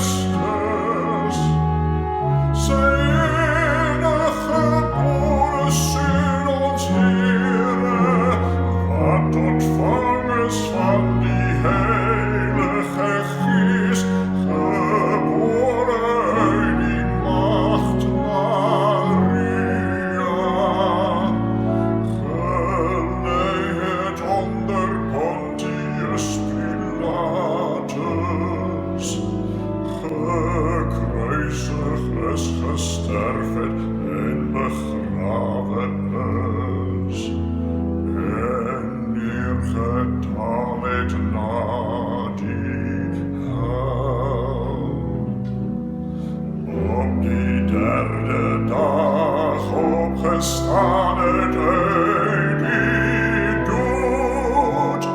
Christus, zijn geboren Zoon ons Heere, wat ontvangen van die Heilige Geest, geboren uit die Maagd Maria, geleid onder Pontius Pilatus, gekruisigd is, gesterven en begraven is, en neergedaald na die hel. Op die derde dag opgestaan uit die dood,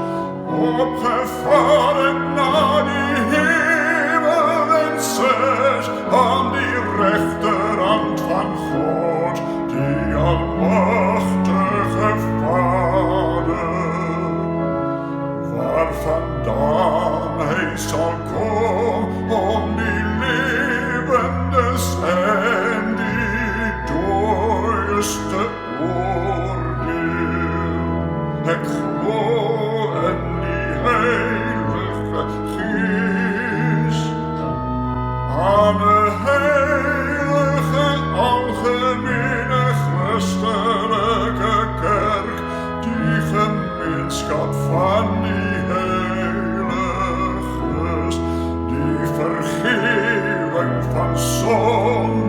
opgevaren naar die hemel en zit aan die rechterhand van God, die almachtige Vader, waar vandaan hij zal komen om die levendes en die dooies te oordeel. Ik geloof in die Heilige Geest, aan de heilige algemene christelijke kerk, die gemeenschap van die heiliges, die vergeving van zonde